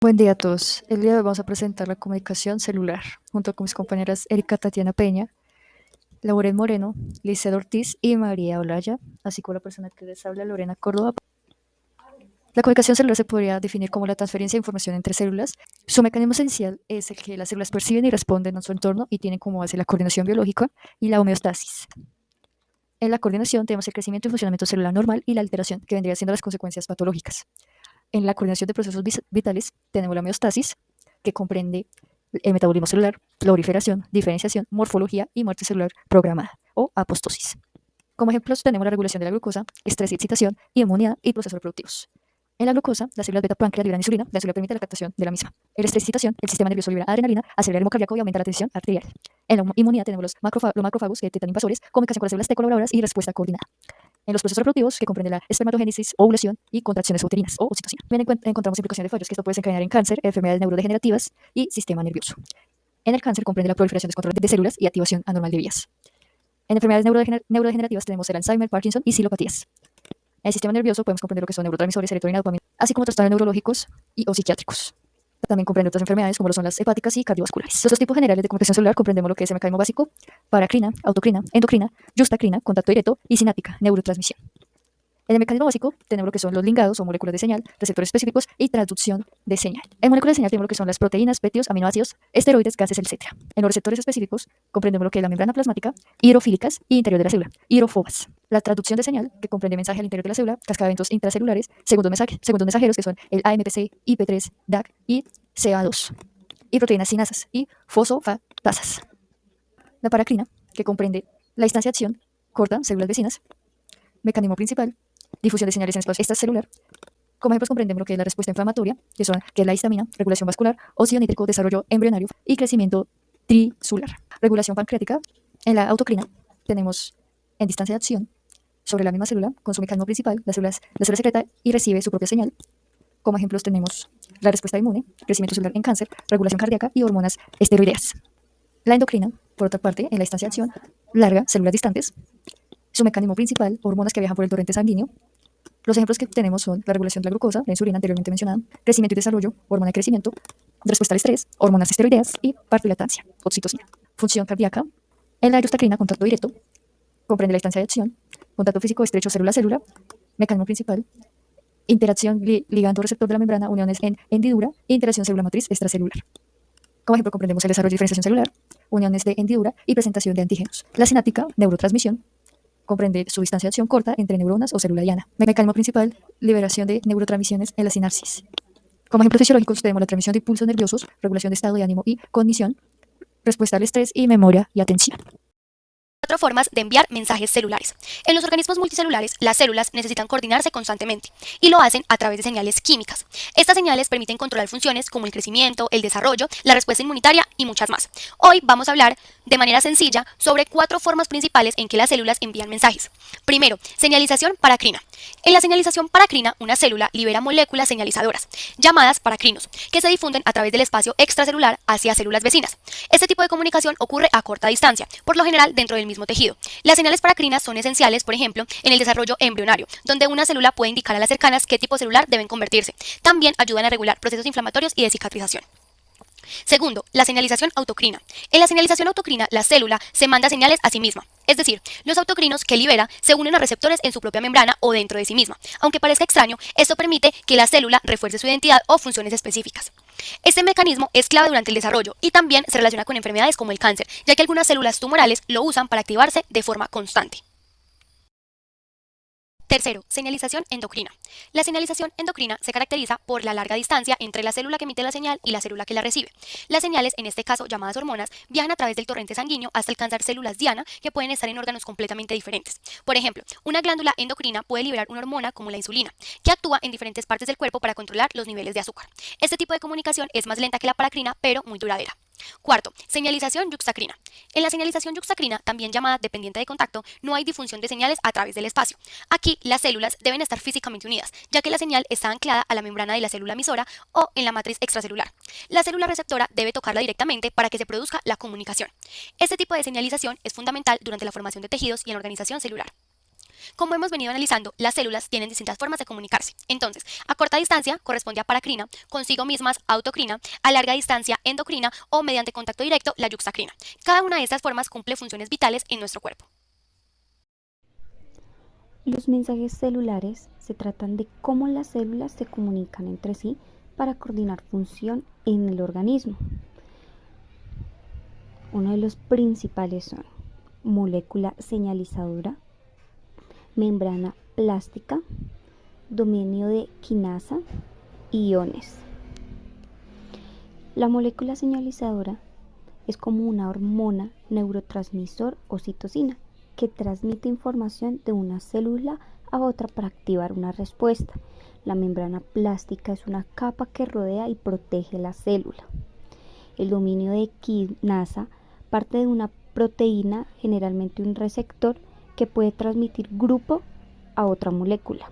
Buen día a todos. El día de hoy vamos a presentar la comunicación celular junto con mis compañeras Erika Tatiana Peña, Lauren Moreno, Lizeth Ortiz y María Olaya, así como la persona que les habla, Lorena Córdoba. La comunicación celular se podría definir como la transferencia de información entre células. Su mecanismo esencial es el que las células perciben y responden a su entorno y tienen como base la coordinación biológica y la homeostasis. En la coordinación tenemos el crecimiento y funcionamiento celular normal y la alteración, que vendría siendo las consecuencias patológicas. En la coordinación de procesos vitales tenemos la homeostasis, que comprende el metabolismo celular, proliferación, diferenciación, morfología y muerte celular programada o apostosis. Como ejemplos tenemos la regulación de la glucosa, estrés y excitación, inmunidad y procesos reproductivos. En la glucosa, las células beta páncreas liberan insulina, la insulina permite la captación de la misma. En la estrés y excitación, el sistema nervioso libera adrenalina, acelera el ritmo cardíaco y aumenta la tensión arterial. En la inmunidad tenemos los macrófagos que detectan invasores, comunicación con las células T colaboradoras y respuesta coordinada. En los procesos reproductivos, que comprenden la espermatogénesis, ovulación y contracciones uterinas o oxitocina. También encontramos implicaciones de fallos, que esto puede desencadenar en cáncer, enfermedades neurodegenerativas y sistema nervioso. En el cáncer comprende la proliferación descontrolada de células y activación anormal de vías. En enfermedades neurodegenerativas tenemos el Alzheimer, Parkinson y silopatías. En el sistema nervioso podemos comprender lo que son neurotransmisores, serotonina, dopamina, así como trastornos neurológicos o psiquiátricos. También comprende otras enfermedades como lo son las hepáticas y cardiovasculares. Los tipos generales de comunicación celular comprendemos lo que es el mecanismo básico, paracrina, autocrina, endocrina, justacrina, contacto directo y sináptica, neurotransmisión. En el mecanismo básico tenemos lo que son los ligados o moléculas de señal, receptores específicos y transducción de señal. En moléculas de señal tenemos lo que son las proteínas, péptidos, aminoácidos, esteroides, gases, etc. En los receptores específicos comprendemos lo que es la membrana plasmática, hidrofílicas y interior de la célula, hidrofobas. La traducción de señal, que comprende mensaje al interior de la célula, cascada de eventos intracelulares, segundos mensajeros, que son el AMPC, IP3, DAC y CA2. Y proteínas sinasas y fosfatasas. La paracrina, que comprende la distanciación corta, células vecinas, mecanismo principal, difusión de señales en espacio extracelular. Como ejemplos comprendemos lo que es la respuesta inflamatoria, que es la histamina, regulación vascular, óxido nítrico, desarrollo embrionario y crecimiento trisular. Regulación pancreática. En la autocrina tenemos en distancia de acción sobre la misma célula, con su mecanismo principal, la célula secreta y recibe su propia señal. Como ejemplos tenemos la respuesta inmune, crecimiento celular en cáncer, regulación cardíaca y hormonas esteroideas. La endocrina, por otra parte, en la distancia de acción larga, células distantes. Su mecanismo principal, hormonas que viajan por el torrente sanguíneo. Los ejemplos que tenemos son la regulación de la glucosa, la insulina anteriormente mencionada, crecimiento y desarrollo, hormona de crecimiento, respuesta al estrés, hormonas esteroideas y partilactancia, oxitocina. Función cardíaca. En la justacrina, contacto directo, comprende la distancia de acción, contacto físico estrecho célula-célula, mecanismo principal, interacción ligando-receptor de la membrana, uniones en hendidura e interacción célula-matriz extracelular. Como ejemplo, comprendemos el desarrollo de diferenciación celular, uniones de hendidura y presentación de antígenos. La sináptica, neurotransmisión, comprende su distanciación corta entre neuronas o célula diana. Mecanismo principal, liberación de neurotransmisiones en la sinapsis. Como ejemplos fisiológicos tenemos la transmisión de impulsos nerviosos, regulación de estado de ánimo y cognición, respuesta al estrés y memoria y atención. Cuatro formas de enviar mensajes celulares. En los organismos multicelulares, las células necesitan coordinarse constantemente y lo hacen a través de señales químicas. Estas señales permiten controlar funciones como el crecimiento, el desarrollo, la respuesta inmunitaria y muchas más. Hoy vamos a hablar de manera sencilla sobre cuatro formas principales en que las células envían mensajes. Primero, señalización paracrina. En la señalización paracrina, una célula libera moléculas señalizadoras, llamadas paracrinos, que se difunden a través del espacio extracelular hacia células vecinas. Este tipo de comunicación ocurre a corta distancia, por lo general dentro del mismo tejido. Las señales paracrinas son esenciales, por ejemplo, en el desarrollo embrionario, donde una célula puede indicar a las cercanas qué tipo celular deben convertirse. También ayudan a regular procesos inflamatorios y de cicatrización. Segundo, la señalización autocrina. En la señalización autocrina, la célula se manda señales a sí misma. Es decir, los autocrinos que libera se unen a receptores en su propia membrana o dentro de sí misma. Aunque parezca extraño, esto permite que la célula refuerce su identidad o funciones específicas. Este mecanismo es clave durante el desarrollo y también se relaciona con enfermedades como el cáncer, ya que algunas células tumorales lo usan para activarse de forma constante. Tercero, señalización endocrina. La señalización endocrina se caracteriza por la larga distancia entre la célula que emite la señal y la célula que la recibe. Las señales, en este caso llamadas hormonas, viajan a través del torrente sanguíneo hasta alcanzar células diana que pueden estar en órganos completamente diferentes. Por ejemplo, una glándula endocrina puede liberar una hormona como la insulina, que actúa en diferentes partes del cuerpo para controlar los niveles de azúcar. Este tipo de comunicación es más lenta que la paracrina, pero muy duradera. Cuarto, señalización yuxtacrina. En la señalización yuxtacrina, también llamada dependiente de contacto, no hay difusión de señales a través del espacio. Aquí, las células deben estar físicamente unidas, ya que la señal está anclada a la membrana de la célula emisora o en la matriz extracelular. La célula receptora debe tocarla directamente para que se produzca la comunicación. Este tipo de señalización es fundamental durante la formación de tejidos y en la organización celular. Como hemos venido analizando, las células tienen distintas formas de comunicarse. Entonces, a corta distancia corresponde a paracrina, consigo mismas autocrina, a larga distancia endocrina o mediante contacto directo la yuxtacrina. Cada una de estas formas cumple funciones vitales en nuestro cuerpo. Los mensajes celulares se tratan de cómo las células se comunican entre sí para coordinar función en el organismo. Uno de los principales son molécula señalizadora, membrana plástica, dominio de quinasa y iones. La molécula señalizadora es como una hormona neurotransmisor oxitocina que transmite información de una célula a otra para activar una respuesta. La membrana plástica es una capa que rodea y protege la célula. El dominio de quinasa parte de una proteína, generalmente un receptor, que puede transmitir grupo a otra molécula.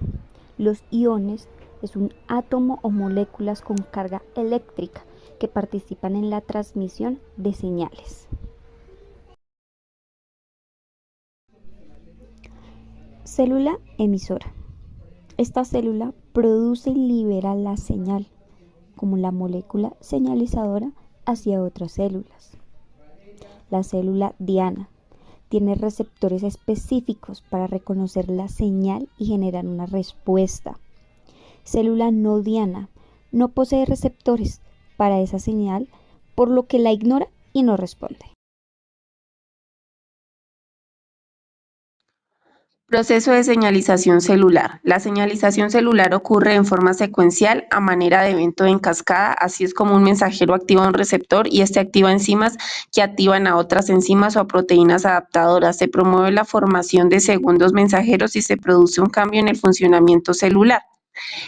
Los iones es un átomo o moléculas con carga eléctrica que participan en la transmisión de señales. Célula emisora. Esta célula produce y libera la señal, como la molécula señalizadora, hacia otras células. La célula diana tiene receptores específicos para reconocer la señal y generar una respuesta. Célula no diana no posee receptores para esa señal, por lo que la ignora y no responde. Proceso de señalización celular. La señalización celular ocurre en forma secuencial a manera de evento en cascada, así es como un mensajero activa un receptor y este activa enzimas que activan a otras enzimas o proteínas adaptadoras. Se promueve la formación de segundos mensajeros y se produce un cambio en el funcionamiento celular.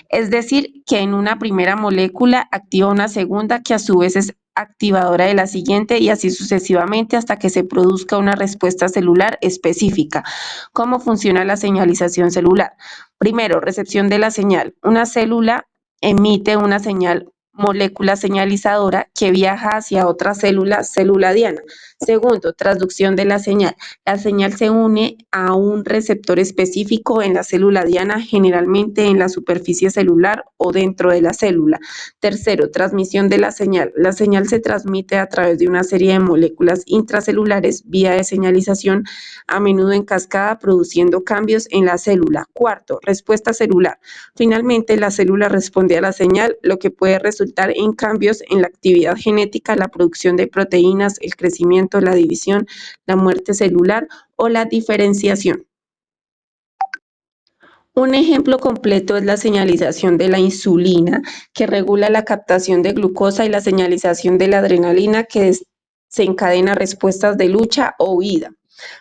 Es decir, que en una primera molécula activa una segunda que a su vez es activadora de la siguiente y así sucesivamente hasta que se produzca una respuesta celular específica. ¿Cómo funciona la señalización celular? Primero, recepción de la señal. Una célula emite una señal molécula señalizadora que viaja hacia otra célula, célula diana. Segundo, transducción de la señal. La señal se une a un receptor específico en la célula diana, generalmente en la superficie celular o dentro de la célula. Tercero, transmisión de la señal. La señal se transmite a través de una serie de moléculas intracelulares vía de señalización, a menudo en cascada, produciendo cambios en la célula. Cuarto, respuesta celular. Finalmente, la célula responde a la señal, lo que puede resultar en cambios en la actividad genética, la producción de proteínas, el crecimiento, la división, la muerte celular o la diferenciación. Un ejemplo completo es la señalización de la insulina, que regula la captación de glucosa, y la señalización de la adrenalina, que desencadena respuestas de lucha o huida.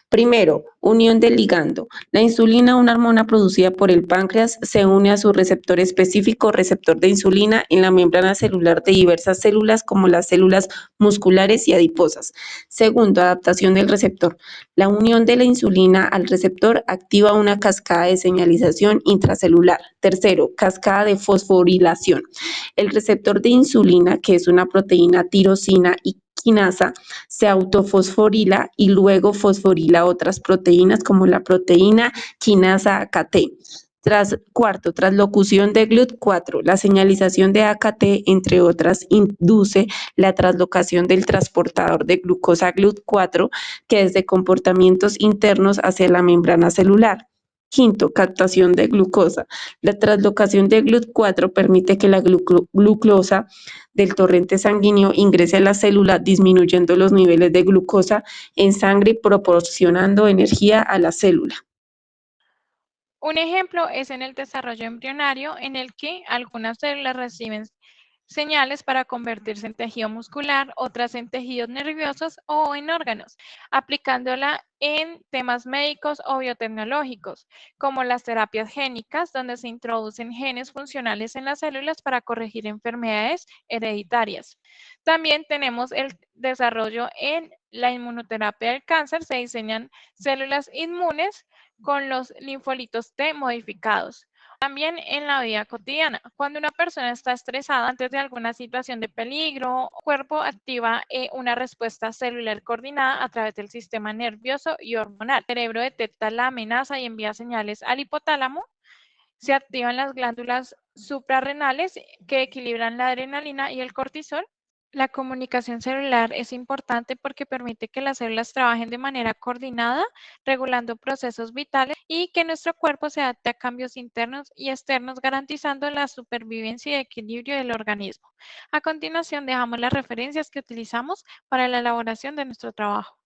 Primero, unión del ligando. La insulina, una hormona producida por el páncreas, se une a su receptor específico, receptor de insulina, en la membrana celular de diversas células como las células musculares y adiposas. Segundo, adaptación del receptor. La unión de la insulina al receptor activa una cascada de señalización intracelular. Tercero, cascada de fosforilación. El receptor de insulina, que es una proteína tirosina y quinasa, se autofosforila y luego fosforila otras proteínas como la proteína quinasa AKT. Cuarto, translocución de GLUT4. La señalización de AKT, entre otras, induce la translocación del transportador de glucosa GLUT4, que es de comportamientos internos hacia la membrana celular. Quinto, captación de glucosa. La translocación de GLUT4 permite que la glucosa del torrente sanguíneo ingrese a la célula, disminuyendo los niveles de glucosa en sangre y proporcionando energía a la célula. Un ejemplo es en el desarrollo embrionario, en el que algunas células reciben señales para convertirse en tejido muscular, otras en tejidos nerviosos o en órganos, aplicándola en temas médicos o biotecnológicos, como las terapias génicas, donde se introducen genes funcionales en las células para corregir enfermedades hereditarias. También tenemos el desarrollo en la inmunoterapia del cáncer. Se diseñan células inmunes con los linfolitos T modificados. También en la vida cotidiana, cuando una persona está estresada antes de alguna situación de peligro, el cuerpo activa una respuesta celular coordinada a través del sistema nervioso y hormonal. El cerebro detecta la amenaza y envía señales al hipotálamo. Se activan las glándulas suprarrenales que equilibran la adrenalina y el cortisol. La comunicación celular es importante porque permite que las células trabajen de manera coordinada, regulando procesos vitales y que nuestro cuerpo se adapte a cambios internos y externos, garantizando la supervivencia y equilibrio del organismo. A continuación, dejamos las referencias que utilizamos para la elaboración de nuestro trabajo.